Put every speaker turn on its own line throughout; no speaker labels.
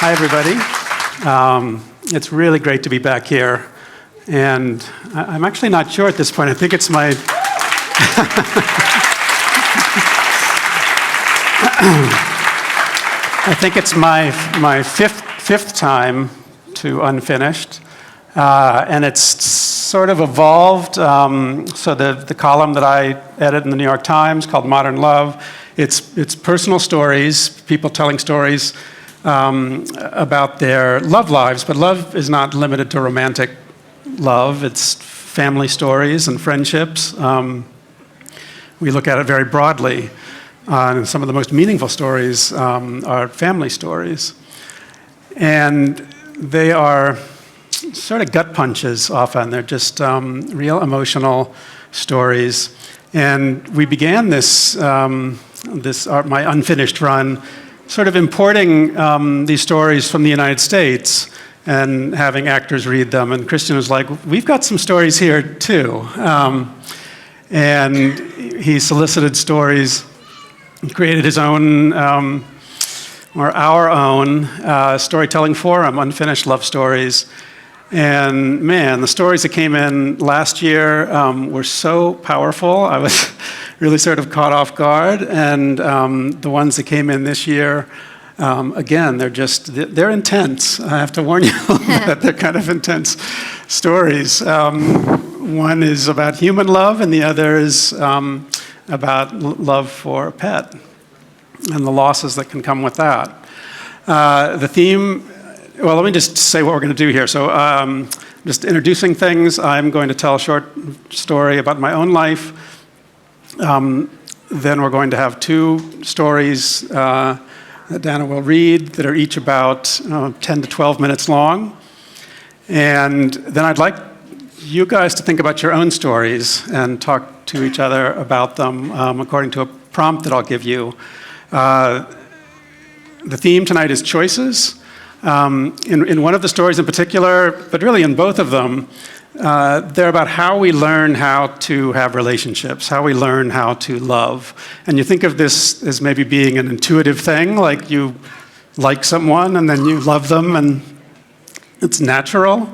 Hi, everybody. It's really great to be back here. And I'm actually not sure at this point. I think it's my... I think it's my fifth time to Unfinished. And it's sort of evolved. So the column that I edit in the New York Times called Modern Love, it's personal stories, people telling stories about their love lives. But love is not limited to romantic love. It's family stories and friendships. We look at it very broadly. And some of the most meaningful stories are family stories. And they are sort of gut punches often. They're just real emotional stories. And we began my Unfinished run sort of importing these stories from the United States and having actors read them. And Christian was like, we've got some stories here too. And he solicited stories, created his own, or our own, storytelling forum, Unfinished Love Stories. And man, the stories that came in last year were so powerful. I was really sort of caught off guard. And the ones that came in this year, again, they're intense. I have to warn you that they're kind of intense stories. One is about human love, and the other is about love for a pet and the losses that can come with that. The theme, well, let me just say what we're going to do here. So just introducing things, I'm going to tell a short story about my own life. Then we're going to have two stories that Dana will read that are each about 10 to 12 minutes long. And then I'd like you guys to think about your own stories and talk to each other about them according to a prompt that I'll give you. The theme tonight is choices. In one of the stories in particular, but really in both of them, they're about how we learn how to have relationships, how we learn how to love. And you think of this as maybe being an intuitive thing, like you like someone and then you love them and it's natural.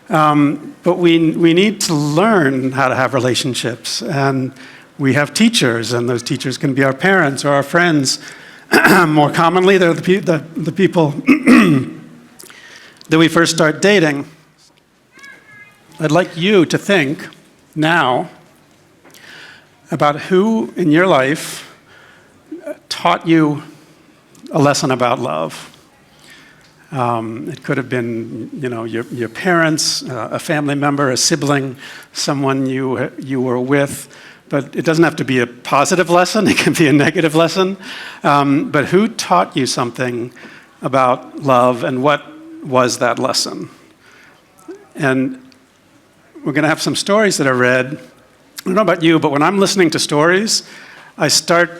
But we need to learn how to have relationships. And we have teachers, and those teachers can be our parents or our friends. More commonly, they're the people that we first start dating. I'd like you to think now about who in your life taught you a lesson about love. It could have been, your parents, a family member, a sibling, someone you were with. But it doesn't have to be a positive lesson. It can be a negative lesson. But who taught you something about love, and what was that lesson? And we're going to have some stories that are read. I don't know about you, but when I'm listening to stories, I start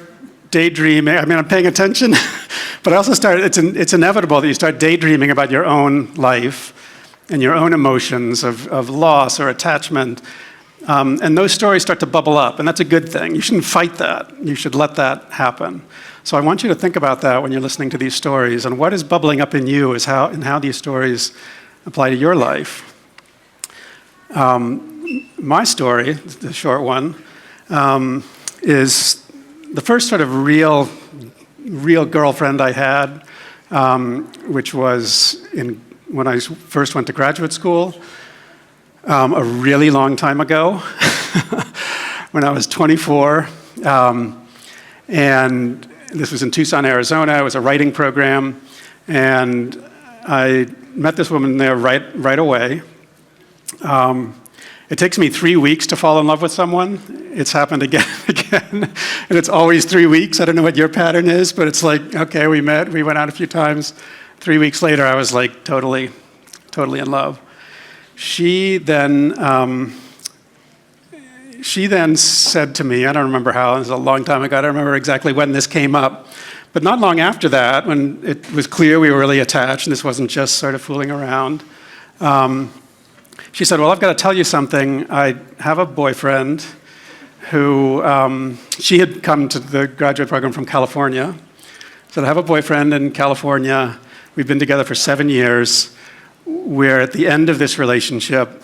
daydreaming. I mean, I'm paying attention, but I also it's inevitable that you start daydreaming about your own life and your own emotions of loss or attachment. And those stories start to bubble up, and that's a good thing. You shouldn't fight that. You should let that happen. So I want you to think about that when you're listening to these stories, and what is bubbling up in you is how these stories apply to your life. My story, the short one, is the first sort of real girlfriend I had, which was when I first went to graduate school. A really long time ago, when I was 24, and this was in Tucson, Arizona. It was a writing program, and I met this woman there right away. It takes me 3 weeks to fall in love with someone. It's happened again and again, and it's always 3 weeks. I don't know what your pattern is, but it's like, okay, we met, we went out a few times. 3 weeks later, I was like totally in love. She then said to me, I don't remember how, it was a long time ago, I don't remember exactly when this came up, but not long after that, when it was clear we were really attached and this wasn't just sort of fooling around, she said, well, I've got to tell you something. I have a boyfriend who, she had come to the graduate program from California, said, I have a boyfriend in California. We've been together for 7 years. We're at the end of this relationship.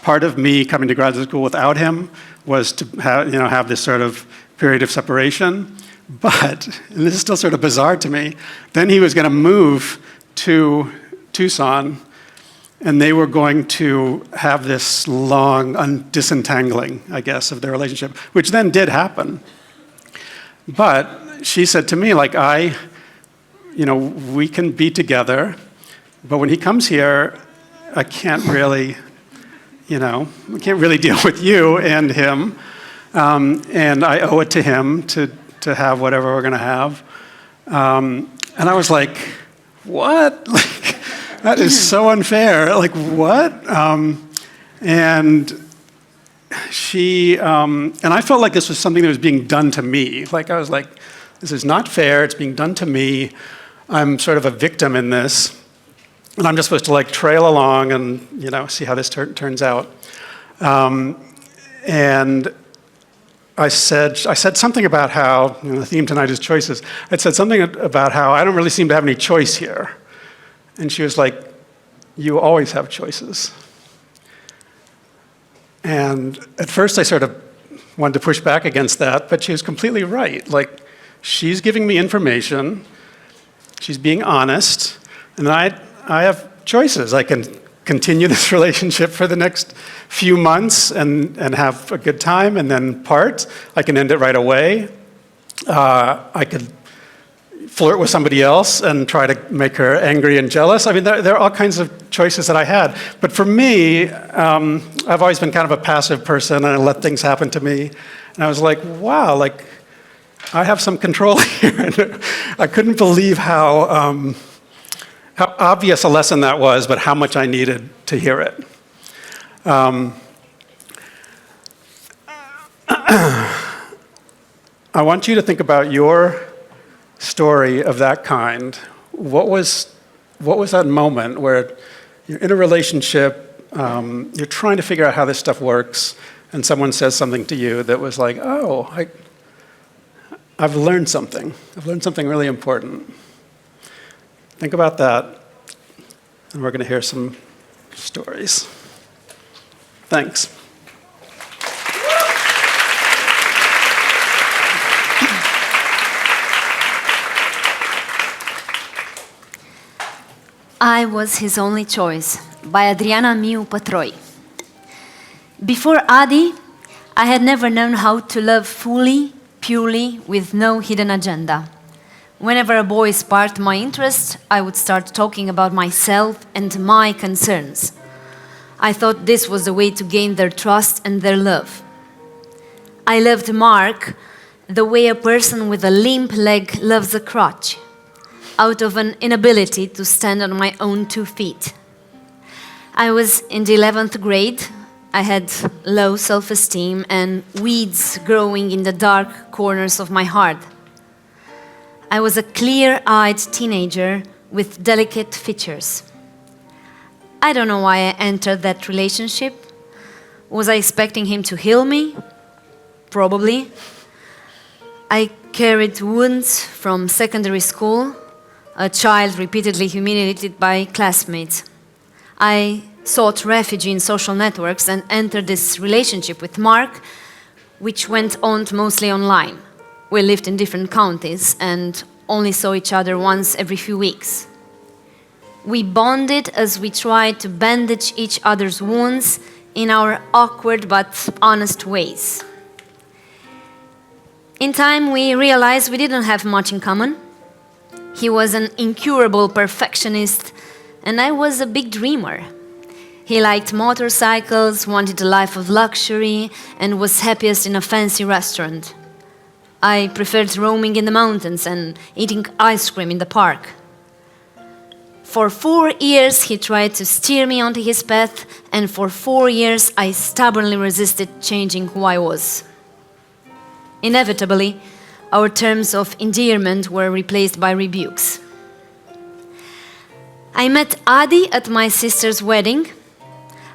Part of me coming to graduate school without him was to have this sort of period of separation. But, and this is still sort of bizarre to me, then he was going to move to Tucson, and they were going to have this long disentangling, I guess, of their relationship, which then did happen. But she said to me, like, we can be together, but when he comes here, I can't really, we can't really deal with you and him, and I owe it to him to have whatever we're going to have. And I was like, what? Like, that is so unfair. Like, what? And I felt like this was something that was being done to me. Like, I was like, this is not fair. It's being done to me. I'm sort of a victim in this. And I'm just supposed to like trail along and, see how this turns out. And I said something about how, the theme tonight is choices. I said something about how I don't really seem to have any choice here. And she was like, you always have choices. And at first I sort of wanted to push back against that, but she was completely right. Like, she's giving me information, she's being honest, and I have choices. I can continue this relationship for the next few months and have a good time and then part. I can end it right away. I could flirt with somebody else and try to make her angry and jealous. I mean, there are all kinds of choices that I had. But for me, I've always been kind of a passive person, and I let things happen to me. And I was like, wow, like, I have some control here. And I couldn't believe how obvious a lesson that was, but how much I needed to hear it. I want you to think about your story of that kind. What was that moment where you're in a relationship, you're trying to figure out how this stuff works, and someone says something to you that was like, oh, I've learned something. I've learned something really important. Think about that, and we're going to hear some stories. Thanks.
I Was His Only Choice by Adriana Miu Patroi. Before Adi, I had never known how to love fully, purely, with no hidden agenda. Whenever a boy sparked my interest, I would start talking about myself and my concerns. I thought this was the way to gain their trust and their love. I loved Mark the way a person with a limp leg loves a crutch, out of an inability to stand on my own 2 feet. I was in the 11th grade. I had low self-esteem and weeds growing in the dark corners of my heart. I was a clear-eyed teenager with delicate features. I don't know why I entered that relationship. Was I expecting him to heal me? Probably. I carried wounds from secondary school, a child repeatedly humiliated by classmates. I sought refuge in social networks and entered this relationship with Mark, which went on mostly online. We lived in different counties and only saw each other once every few weeks. We bonded as we tried to bandage each other's wounds in our awkward but honest ways. In time, we realized we didn't have much in common. He was an incurable perfectionist, and I was a big dreamer. He liked motorcycles, wanted a life of luxury, and was happiest in a fancy restaurant. I preferred roaming in the mountains and eating ice cream in the park. For 4 years, he tried to steer me onto his path, and for 4 years, I stubbornly resisted changing who I was. Inevitably, our terms of endearment were replaced by rebukes. I met Adi at my sister's wedding.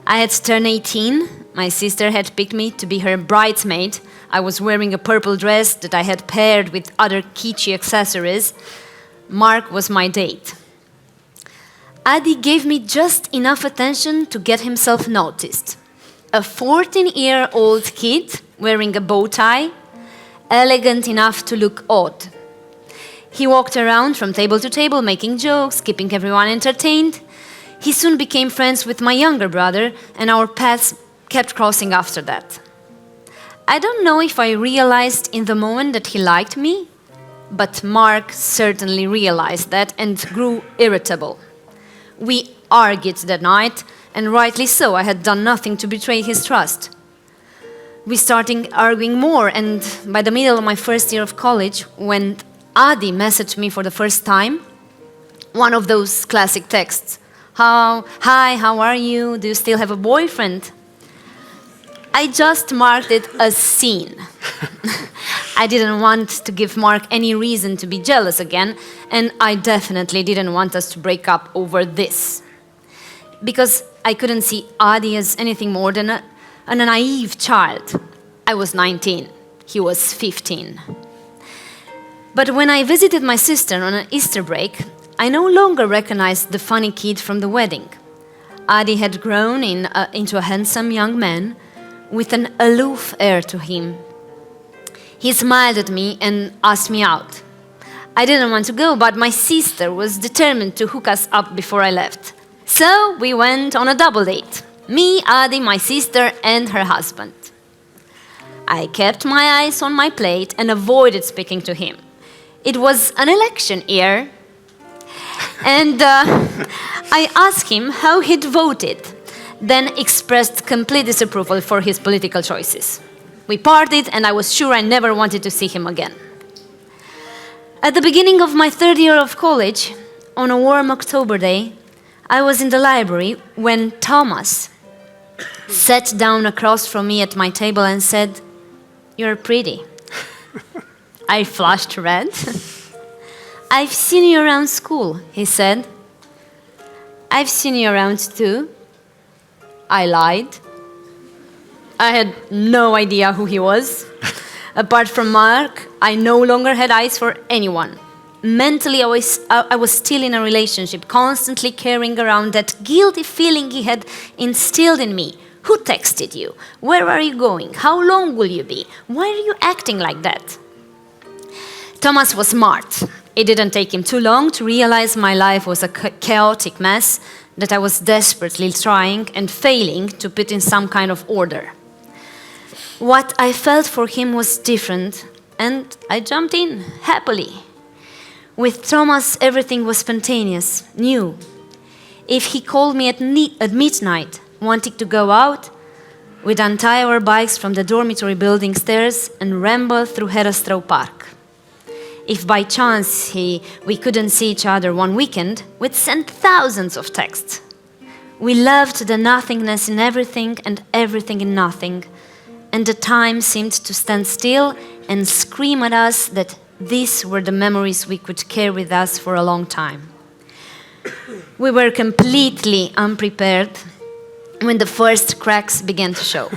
I had turned 18. My sister had picked me to be her bridesmaid. I was wearing a purple dress that I had paired with other kitschy accessories. Mark was my date. Adi gave me just enough attention to get himself noticed. A 14-year-old kid wearing a bow tie, elegant enough to look odd. He walked around from table to table, making jokes, keeping everyone entertained. He soon became friends with my younger brother, and our paths kept crossing after that. I don't know if I realized in the moment that he liked me, but Mark certainly realized that and grew irritable. We argued that night, and rightly so. I had done nothing to betray his trust. We started arguing more, and by the middle of my first year of college, when Adi messaged me for the first time, one of those classic texts, "Hi, how are you? Do you still have a boyfriend?" I just marked it as seen. I didn't want to give Mark any reason to be jealous again, and I definitely didn't want us to break up over this. Because I couldn't see Adi as anything more than a naive child. I was 19, he was 15. But when I visited my sister on an Easter break, I no longer recognized the funny kid from the wedding. Adi had grown into a handsome young man with an aloof air to him. He smiled at me and asked me out. I didn't want to go, but my sister was determined to hook us up before I left. So we went on a double date. Me, Adi, my sister, and her husband. I kept my eyes on my plate and avoided speaking to him. It was an election year, and I asked him how he'd voted, then expressed complete disapproval for his political choices. We parted, and I was sure I never wanted to see him again. At the beginning of my third year of college, on a warm October day, I was in the library when Thomas sat down across from me at my table and said, "You're pretty." I flushed red. "I've seen you around school," he said. "I've seen you around too." I lied. I had no idea who he was. Apart from Mark, I no longer had eyes for anyone. Mentally, I was still in a relationship, constantly carrying around that guilty feeling he had instilled in me. Who texted you? Where are you going? How long will you be? Why are you acting like that? Thomas was smart. It didn't take him too long to realize my life was a chaotic mess that I was desperately trying and failing to put in some kind of order. What I felt for him was different, and I jumped in happily. With Thomas, everything was spontaneous, new. If he called me at midnight, wanting to go out, we'd untie our bikes from the dormitory building stairs and ramble through Herastrow Park. If by chance we couldn't see each other one weekend, we'd send thousands of texts. We loved the nothingness in everything and everything in nothing, and the time seemed to stand still and scream at us that these were the memories we could carry with us for a long time. We were completely unprepared when the first cracks began to show.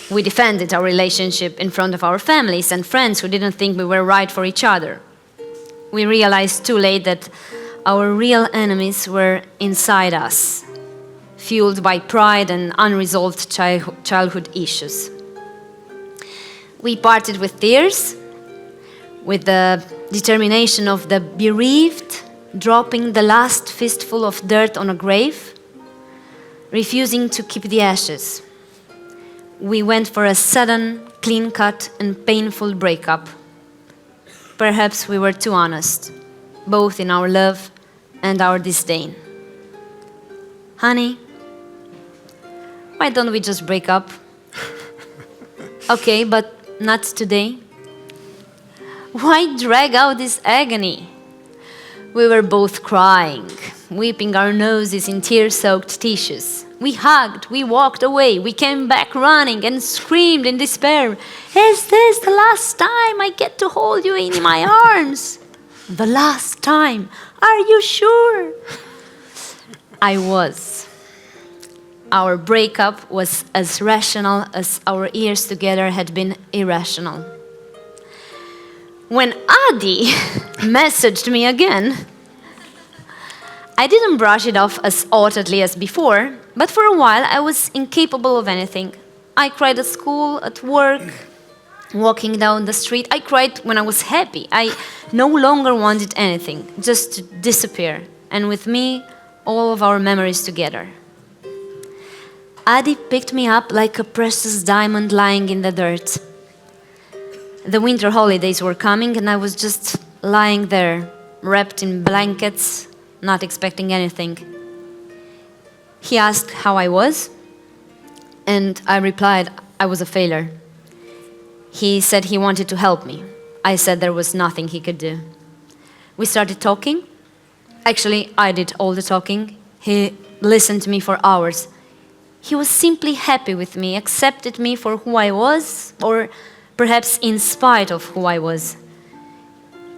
We defended our relationship in front of our families and friends who didn't think we were right for each other. We realized too late that our real enemies were inside us, fueled by pride and unresolved childhood issues. We parted with tears, with the determination of the bereaved, dropping the last fistful of dirt on a grave, refusing to keep the ashes. We went for a sudden, clean-cut, and painful breakup. Perhaps we were too honest, both in our love and our disdain. Honey, why don't we just break up? Okay, but not today. Why drag out this agony? We were both crying, weeping our noses in tear-soaked tissues. We hugged, we walked away, we came back running and screamed in despair. Is this the last time I get to hold you in my arms? The last time. Are you sure? I was. Our breakup was as rational as our years together had been irrational. When Adi messaged me again, I didn't brush it off as haughtily as before, but for a while I was incapable of anything. I cried at school, at work, walking down the street. I cried when I was happy. I no longer wanted anything, just to disappear. And with me, all of our memories together. Adi picked me up like a precious diamond lying in the dirt. The winter holidays were coming and I was just lying there, wrapped in blankets, not expecting anything. He asked how I was, and I replied I was a failure. He said he wanted to help me. I said there was nothing he could do. We started talking. Actually, I did all the talking. He listened to me for hours. He was simply happy with me, accepted me for who I was, or perhaps in spite of who I was.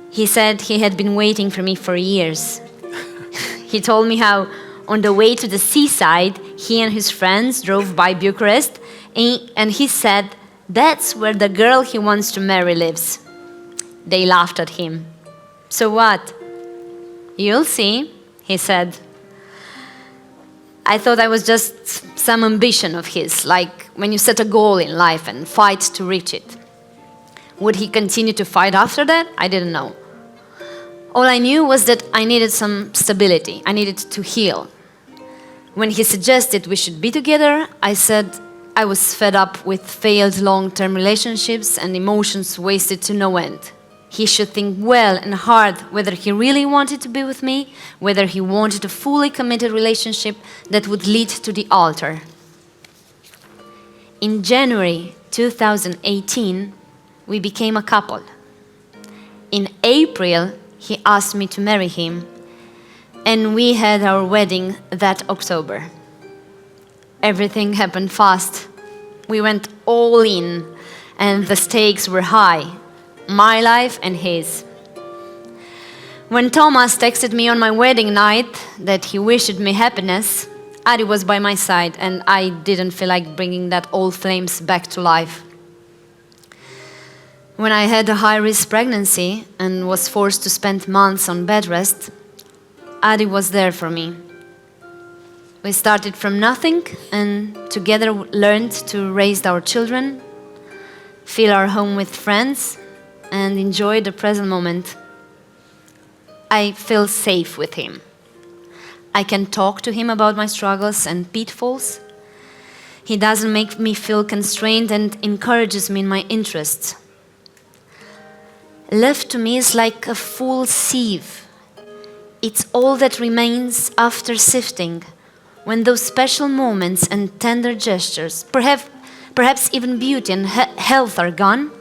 He said he had been waiting for me for years. He told me how, on the way to the seaside, he and his friends drove by Bucharest, and he said that's where the girl he wants to marry lives. They laughed at him. So what? You'll see, he said. I thought I was just some ambition of his, like when you set a goal in life and fight to reach it. Would he continue to fight after that? I didn't know. All I knew was that I needed some stability. I needed to heal. When he suggested we should be together, I said I was fed up with failed long-term relationships and emotions wasted to no end. He should think well and hard whether he really wanted to be with me, whether he wanted a fully committed relationship that would lead to the altar. In January 2018, we became a couple. In April, he asked me to marry him, and we had our wedding that October. Everything happened fast. We went all in, and the stakes were high. My life and his. When Thomas texted me on my wedding night that he wished me happiness, Adi was by my side and I didn't feel like bringing that old flames back to life. When I had a high-risk pregnancy and was forced to spend months on bed rest, Adi was there for me. We started from nothing and together learned to raise our children, fill our home with friends, and enjoy the present moment. I feel safe with him. I can talk to him about my struggles and pitfalls. He doesn't make me feel constrained and encourages me in my interests. Love to me is like a full sieve. It's all that remains after sifting, when those special moments and tender gestures, perhaps even beauty and health are gone.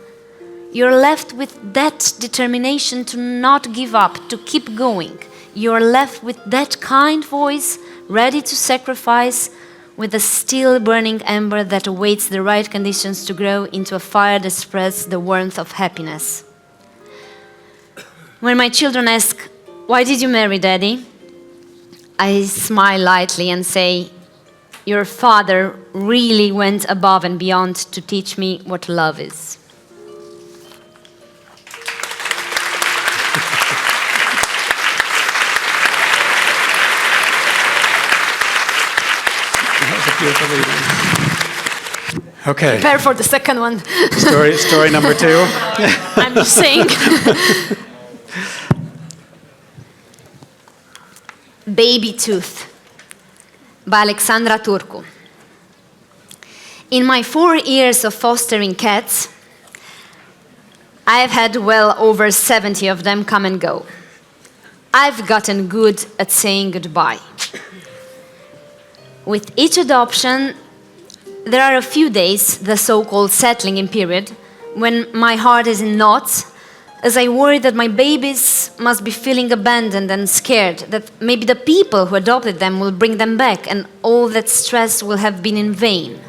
You're left with that determination to not give up, to keep going. You're left with that kind voice, ready to sacrifice, with a still burning ember that awaits the right conditions to grow into a fire that spreads the warmth of happiness. When my children ask, "Why did you marry Daddy?" I smile lightly and say, "Your father really went above and beyond to teach me what love is."
Okay.
Prepare for the second one.
Story number 2.
I'm just saying. Baby Tooth by Alexandra Turcu. In my 4 years of fostering cats, I've had well over 70 of them come and go. I've gotten good at saying goodbye. With each adoption, there are a few days, the so-called settling-in period, when my heart is in knots, as I worry that my babies must be feeling abandoned and scared, that maybe the people who adopted them will bring them back and all that stress will have been in vain.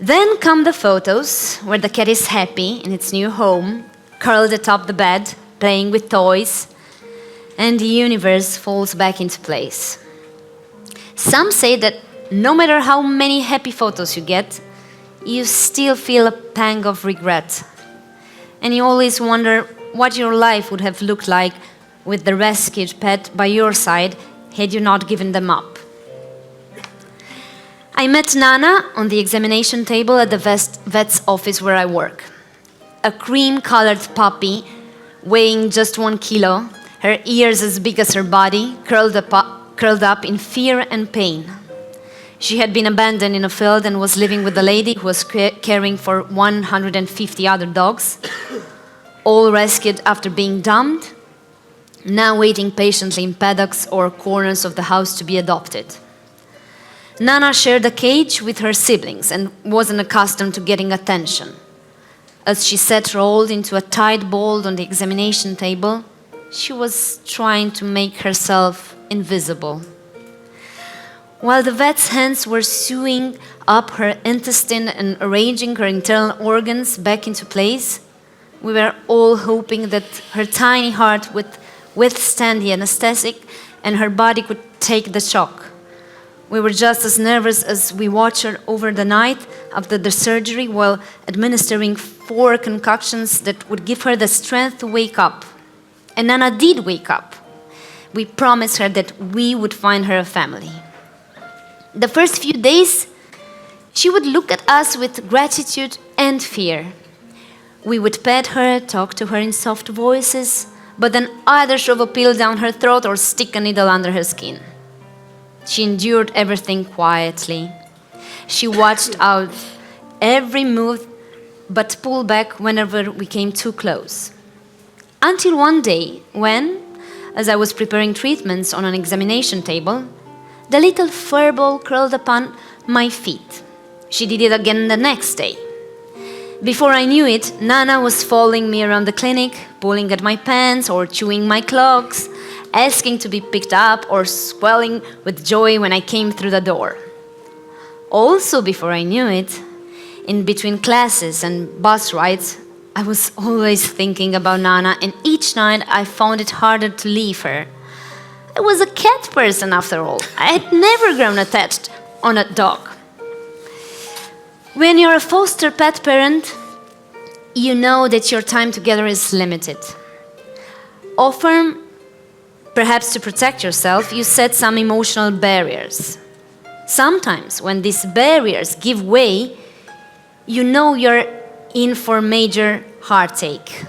Then come the photos where the cat is happy in its new home, curled atop the bed, playing with toys, and the universe falls back into place. Some say that no matter how many happy photos you get, you still feel a pang of regret. And you always wonder what your life would have looked like with the rescued pet by your side had you not given them up. I met Nana on the examination table at the vet's office where I work. A cream-colored puppy weighing just 1 kilo, her ears as big as her body, curled up in fear and pain. She had been abandoned in a field and was living with a lady who was caring for 150 other dogs, all rescued after being dumped, now waiting patiently in paddocks or corners of the house to be adopted. Nana shared a cage with her siblings and wasn't accustomed to getting attention. As she sat rolled into a tight ball on the examination table, she was trying to make herself invisible. While the vet's hands were sewing up her intestine and arranging her internal organs back into place, we were all hoping that her tiny heart would withstand the anesthetic and her body could take the shock. We were just as nervous as we watched her over the night after the surgery while administering 4 concoctions that would give her the strength to wake up. And Nana did wake up. We promised her that we would find her a family. The first few days, she would look at us with gratitude and fear. We would pet her, talk to her in soft voices, but then either shove a pill down her throat or stick a needle under her skin. She endured everything quietly. She watched out every move, but pulled back whenever we came too close. Until one day, when, as I was preparing treatments on an examination table, the little furball curled upon my feet. She did it again the next day. Before I knew it, Nana was following me around the clinic, pulling at my pants or chewing my clogs, asking to be picked up or squealing with joy when I came through the door. Also, before I knew it, in between classes and bus rides, I was always thinking about Nana, and each night I found it harder to leave her. I was a cat person after all. I had never grown attached on a dog. When you're a foster pet parent, you know that your time together is limited. Often, perhaps to protect yourself, you set some emotional barriers. Sometimes, when these barriers give way, you know you're in for major heartache,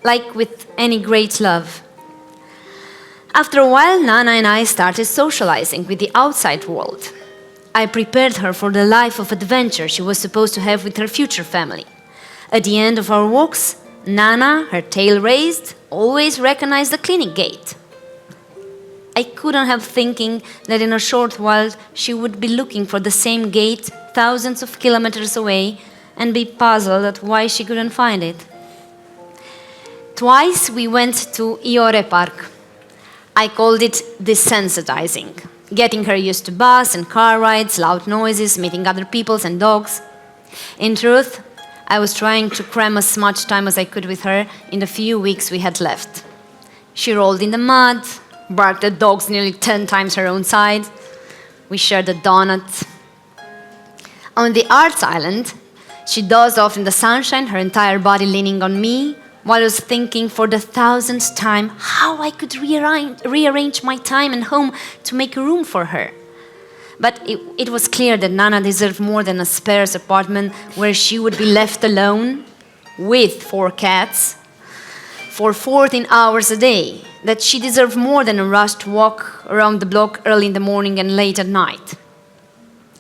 like with any great love. After a while, Nana and I started socializing with the outside world. I prepared her for the life of adventure she was supposed to have with her future family. At the end of our walks, Nana, her tail raised, always recognized the clinic gate. I couldn't help thinking that in a short while she would be looking for the same gate thousands of kilometers away and be puzzled at why she couldn't find it. Twice we went to Iore Park. I called it desensitizing, getting her used to bus and car rides, loud noises, meeting other people and dogs. In truth, I was trying to cram as much time as I could with her in the few weeks we had left. She rolled in the mud, barked at dogs nearly 10 times her own size. We shared a donut. On the arts island, she dozed off in the sunshine, her entire body leaning on me, while I was thinking for the 1000th time how I could rearrange my time and home to make room for her. But it was clear that Nana deserved more than a sparse apartment where she would be left alone with 4 cats for 14 hours a day, that she deserved more than a rushed walk around the block early in the morning and late at night.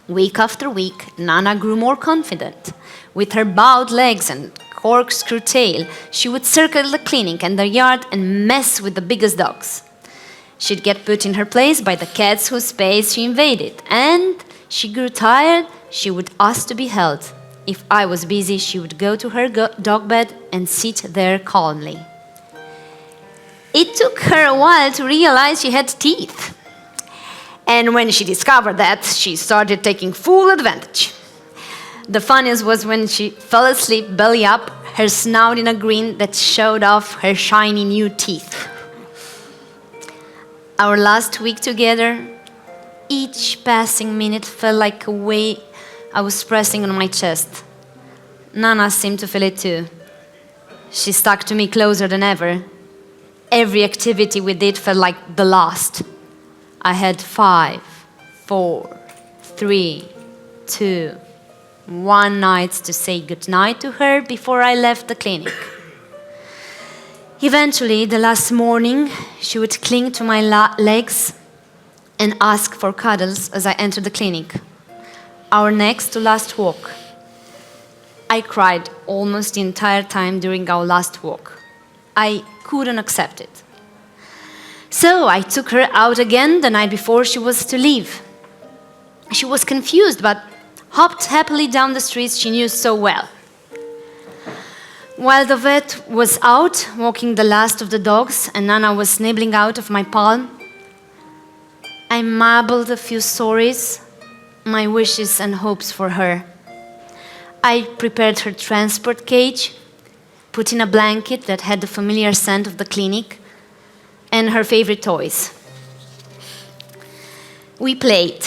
Week after week, Nana grew more confident. With her bowed legs and corkscrew tail, she would circle the clinic and the yard and mess with the biggest dogs. She'd get put in her place by the cats whose space she invaded, and she grew tired, she would ask to be held. If I was busy, she would go to her dog bed and sit there calmly. It took her a while to realize she had teeth. And when she discovered that, she started taking full advantage. The funniest was when she fell asleep belly up, her snout in a grin that showed off her shiny new teeth. Our last week together, each passing minute felt like a weight I was pressing on my chest. Nana seemed to feel it too. She stuck to me closer than ever. Every activity we did felt like the last. I had 5, 4, 3, 2, 1 nights to say goodnight to her before I left the clinic. Eventually, the last morning, she would cling to my legs and ask for cuddles as I entered the clinic. Our next to last walk. I cried almost the entire time during our last walk. I couldn't accept it. So I took her out again the night before she was to leave. She was confused, but hopped happily down the streets she knew so well. While the vet was out walking the last of the dogs and Nana was nibbling out of my palm, I mumbled a few stories, my wishes and hopes for her. I prepared her transport cage, put in a blanket that had the familiar scent of the clinic, and her favorite toys. We played.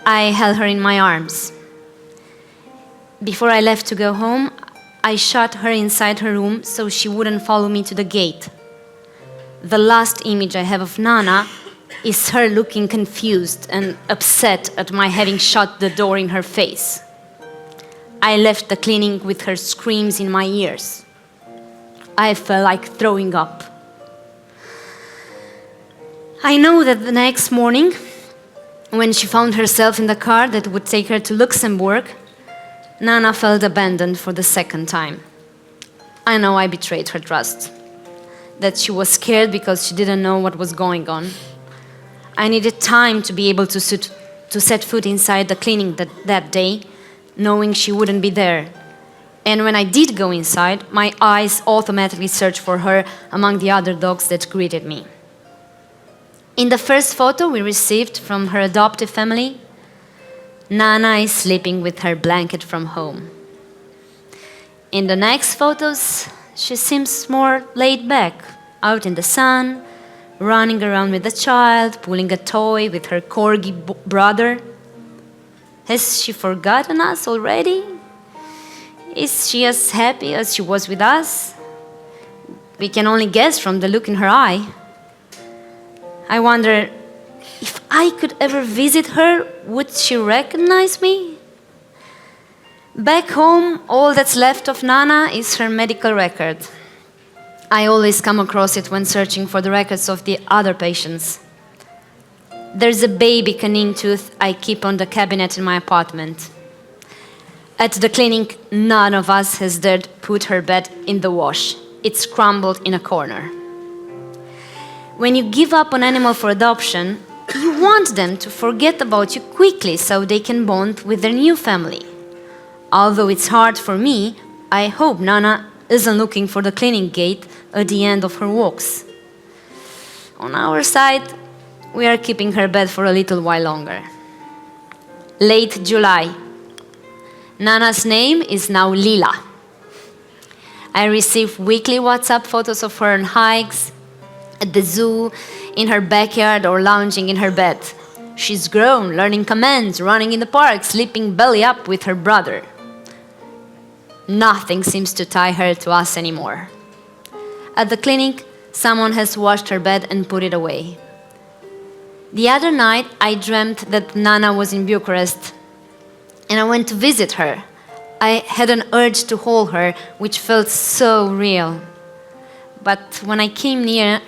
I held her in my arms. Before I left to go home, I shut her inside her room so she wouldn't follow me to the gate. The last image I have of Nana is her looking confused and upset at my having shut the door in her face. I left the clinic with her screams in my ears. I felt like throwing up. I know that the next morning, when she found herself in the car that would take her to Luxembourg, Nana felt abandoned for the second time. I know I betrayed her trust, that she was scared because she didn't know what was going on. I needed time to be able to set foot inside the clinic that day, knowing she wouldn't be there. And when I did go inside, my eyes automatically searched for her among the other dogs that greeted me. In the first photo we received from her adoptive family, Nana is sleeping with her blanket from home. In the next photos, she seems more laid back, out in the sun, running around with a child, pulling a toy with her corgi brother. Has she forgotten us already? Is she as happy as she was with us? We can only guess from the look in her eye. I wonder, if I could ever visit her, would she recognize me? Back home, all that's left of Nana is her medical record. I always come across it when searching for the records of the other patients. There's a baby canine tooth I keep on the cabinet in my apartment. At the clinic, none of us has dared put her bed in the wash. It's crumbled in a corner. When you give up an animal for adoption, you want them to forget about you quickly so they can bond with their new family. Although it's hard for me, I hope Nana isn't looking for the clinic gate at the end of her walks. On our side, we are keeping her bed for a little while longer. Late July. Nana's name is now Lila. I receive weekly WhatsApp photos of her on hikes, at the zoo, in her backyard, or lounging in her bed. She's grown, learning commands, running in the park, sleeping belly up with her brother. Nothing seems to tie her to us anymore. At the clinic, someone has washed her bed and put it away. The other night, I dreamt that Nana was in Bucharest, and I went to visit her. I had an urge to hold her, which felt so real. But when I came near,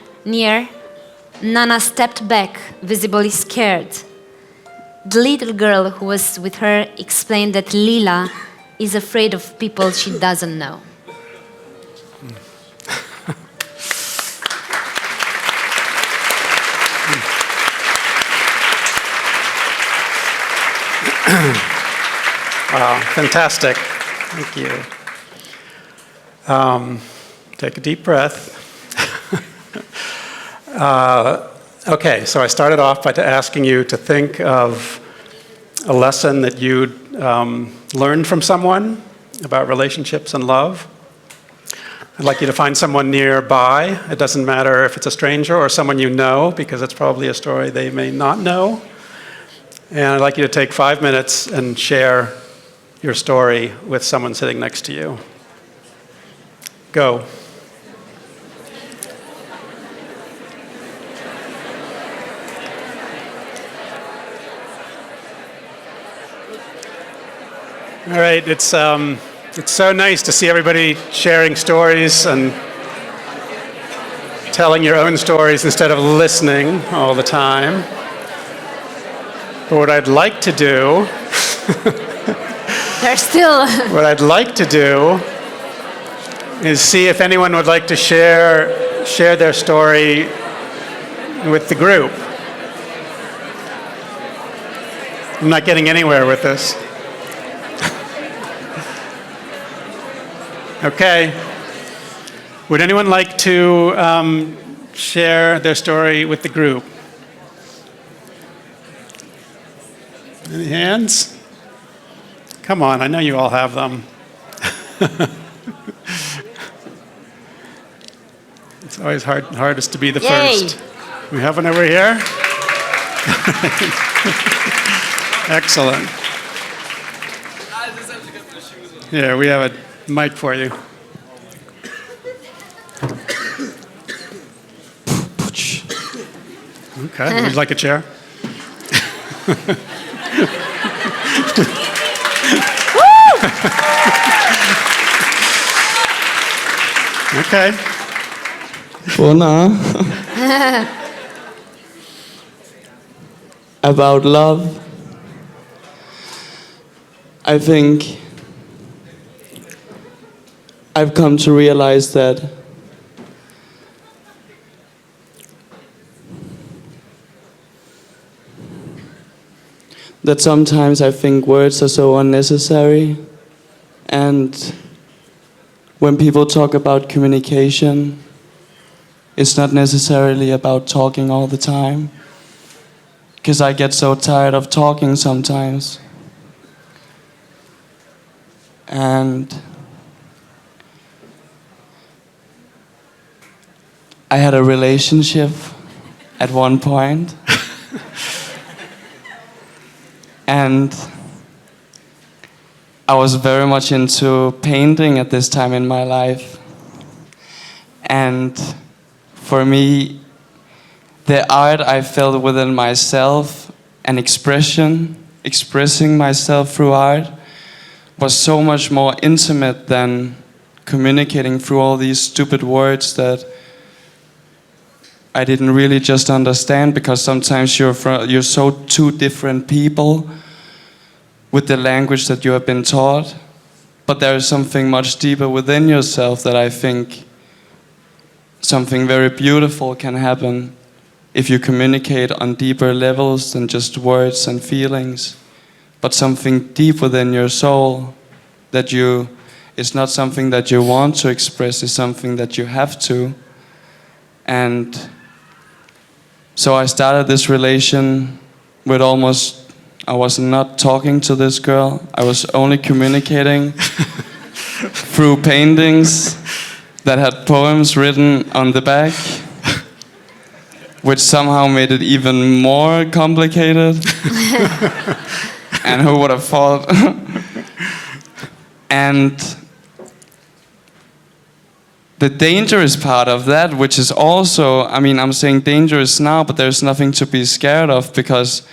Nana stepped back, visibly scared. The little girl who was with her explained that Lila is afraid of people she doesn't know.
Wow, fantastic. Thank you. Take a deep breath. Okay, so I started off by asking you to think of a lesson that you'd learned from someone about relationships and love. I'd like you to find someone nearby. It doesn't matter if it's a stranger or someone you know, because it's probably a story they may not know. And I'd like you to take 5 minutes and share your story with someone sitting next to you. Go. All right, it's so nice to see everybody sharing stories and telling your own stories instead of listening all the time. But what I'd like to do,
There's still.
what I'd like to do is see if anyone would like to share their story with the group. I'm not getting anywhere with this. Okay. Would anyone like to share their story with the group? Any hands? Come on, I know you all have them. It's always hardest to be the
Yay.
first. We have one over here? Excellent. Yeah, we have a mic for you. Okay, would you like a chair? Okay.
Bona. About love, I think I've come to realize that sometimes I think words are so unnecessary, and when people talk about communication, it's not necessarily about talking all the time, because I get so tired of talking sometimes. And I had a relationship at one point. And I was very much into painting at this time in my life. And for me, the art I felt within myself and expressing myself through art was so much more intimate than communicating through all these stupid words that I didn't really just understand, because sometimes you're so two different people with the language that you have been taught. But there is something much deeper within yourself that I think something very beautiful can happen if you communicate on deeper levels than just words and feelings, but something deep within your soul that it's not something that you want to express, it's something that you have to. And so I started this relation with I was not talking to this girl, I was only communicating through paintings that had poems written on the back, which somehow made it even more complicated. And who would have thought? And the dangerous part of that, which is also, I'm saying dangerous now, but there's nothing to be scared of, because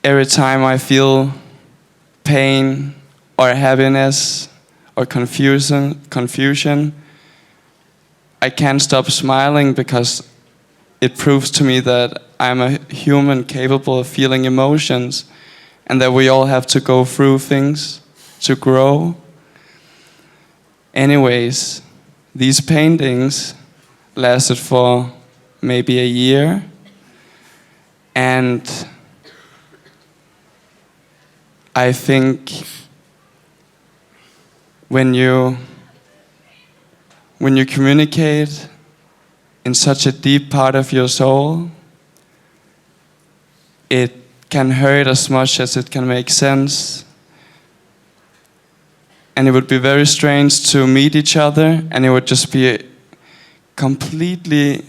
every time I feel pain or happiness or confusion, I can't stop smiling, because it proves to me that I'm a human capable of feeling emotions, and that we all have to go through things to grow. Anyways, these paintings lasted for maybe a year, and I think when you communicate in such a deep part of your soul, it can hurt as much as it can make sense. And it would be very strange to meet each other, and it would just be completely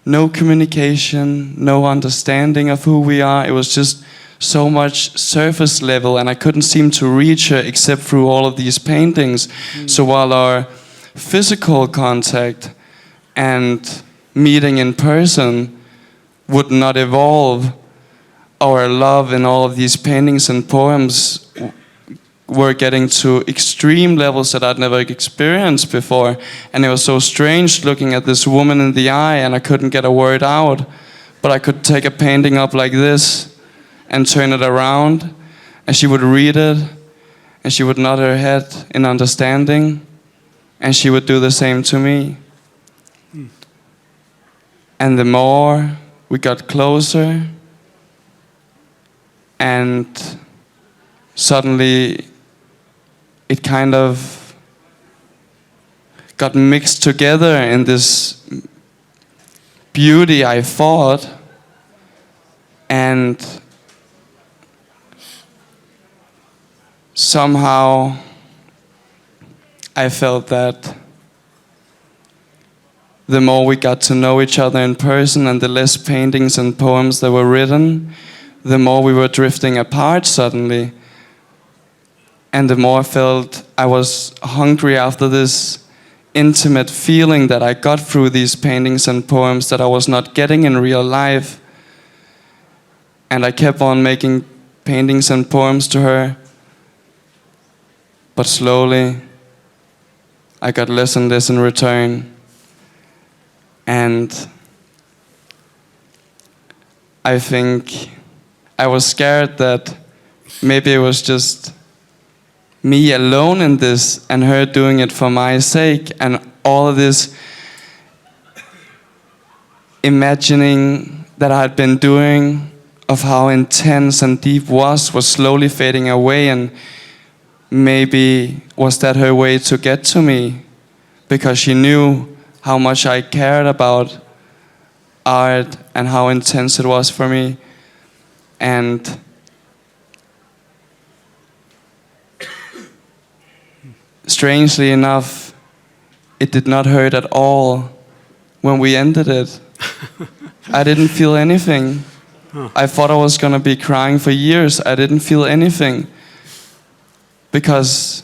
no communication, no understanding of who we are. It was just so much surface level, and I couldn't seem to reach her except through all of these paintings. So while our physical contact and meeting in person would not evolve, our love in all of these paintings and poems were getting to extreme levels that I'd never experienced before. And it was so strange looking at this woman in the eye, and I couldn't get a word out. But I could take a painting up like this and turn it around, and she would read it, and she would nod her head in understanding, and she would do the same to me. And the more we got closer, and suddenly it kind of got mixed together in this beauty, I thought, and somehow I felt that the more we got to know each other in person and the less paintings and poems that were written, the more we were drifting apart suddenly. And the more I felt I was hungry after this intimate feeling that I got through these paintings and poems that I was not getting in real life. And I kept on making paintings and poems to her. But slowly, I got less and less in return. And I think I was scared that maybe it was just me alone in this and her doing it for my sake, and all of this imagining that I had been doing of how intense and deep was slowly fading away, and maybe was that her way to get to me, because she knew how much I cared about art and how intense it was for me. And strangely enough, it did not hurt at all when we ended it. I didn't feel anything. I thought I was gonna be crying for years. I didn't feel anything, because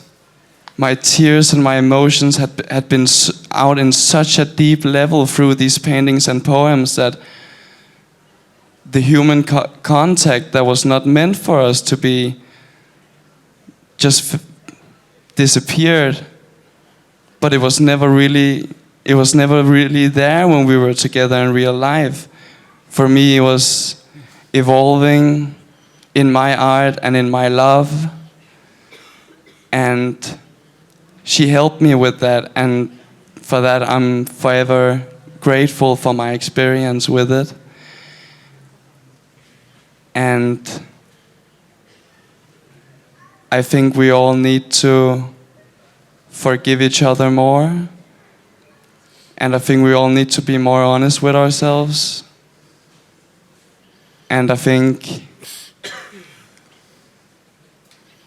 my tears and my emotions had been out in such a deep level through these paintings and poems that the human contact that was not meant for us to be just disappeared. But it was never really there when we were together in real life. For me, it was evolving in my art and in my love. And she helped me with that, and for that I'm forever grateful for my experience with it. And I think we all need to forgive each other more. And I think we all need to be more honest with ourselves. And I think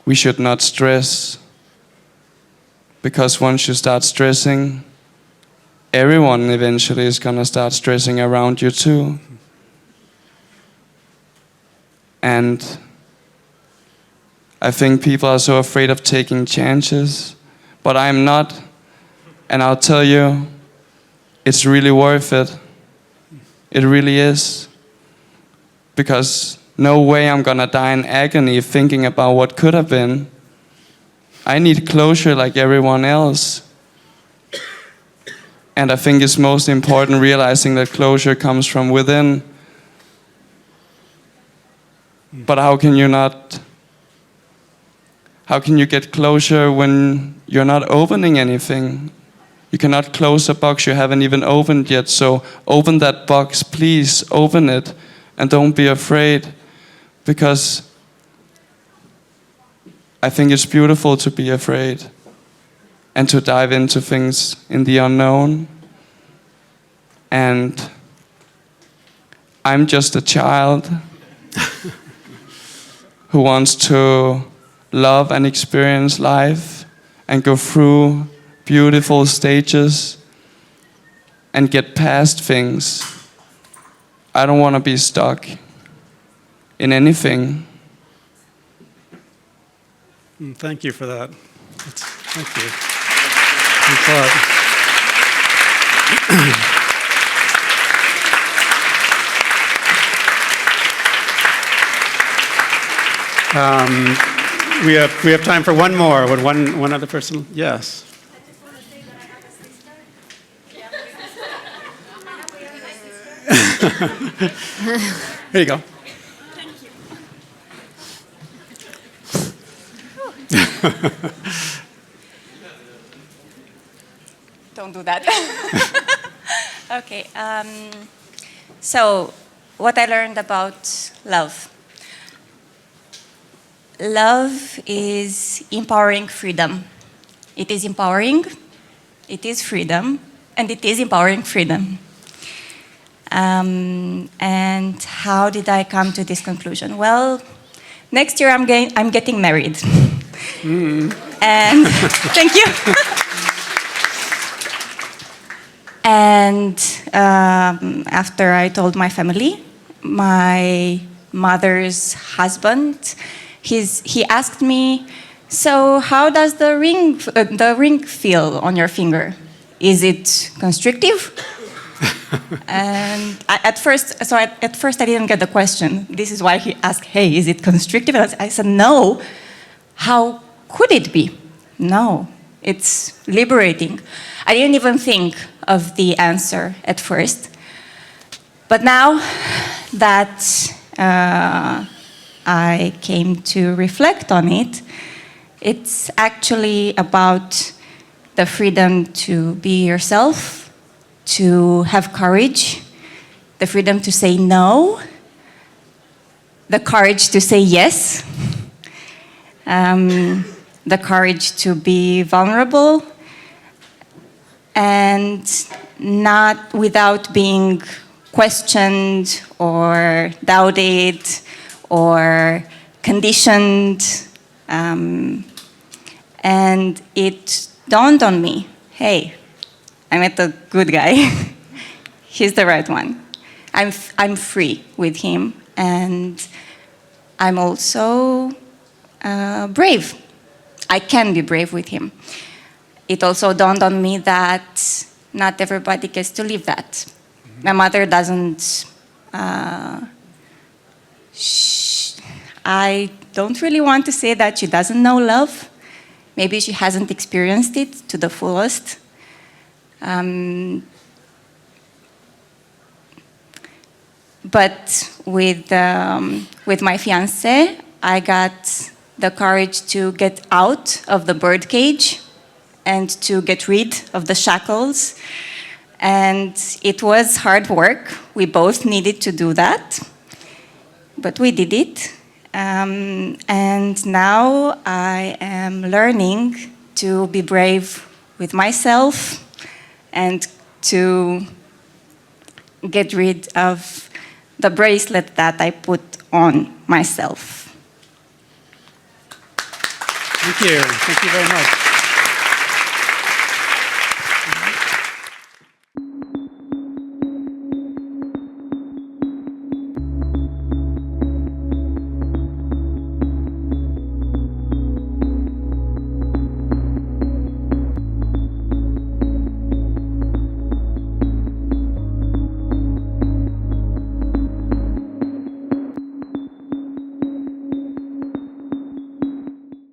we should not stress, because once you start stressing, everyone eventually is gonna start stressing around you too. And I think people are so afraid of taking chances, but I'm not. And I'll tell you, it's really worth it. It really is. Because no way I'm gonna die in agony thinking about what could have been. I need closure like everyone else. And I think it's most important realizing that closure comes from within. But how can you get closure when you're not opening anything? You cannot close a box you haven't even opened yet. So open that box, please, open it. And don't be afraid, because I think it's beautiful to be afraid and to dive into things in the unknown. And I'm just a child who wants to love and experience life and go through beautiful stages and get past things. I don't want to be stuck in anything.
Thank you for that. Thank you. Thanks a lot. we have time for one more. Would one other person? Yes. Here you go.
Don't do that. Okay. So, what I learned about love. Love is empowering freedom. It is empowering, it is freedom, and it is empowering freedom. And how did I come to this conclusion? Well, next year I'm getting married. And thank you. And after I told my family, my mother's husband, he asked me, so how does the ring feel on your finger? Is it constrictive? And at first I didn't get the question. This is why he asked, hey, is it constrictive? And I said, no. How could it be? No, it's liberating. I didn't even think of the answer at first. But now that I came to reflect on it, it's actually about the freedom to be yourself, to have courage, the freedom to say no, the courage to say yes, the courage to be vulnerable, and not without being questioned or doubted or conditioned. And it dawned on me, hey, I met a good guy. He's the right one. I'm free with him, and I'm also brave. I can be brave with him. It also dawned on me that not everybody gets to live that. My mother doesn't. I don't really want to say that she doesn't know love. Maybe she hasn't experienced it to the fullest. But with my fiancé, I got the courage to get out of the birdcage and to get rid of the shackles. And it was hard work. We both needed to do that. But we did it. And now I am learning to be brave with myself and to get rid of the bracelet that I put on myself.
Thank you. Thank you very much.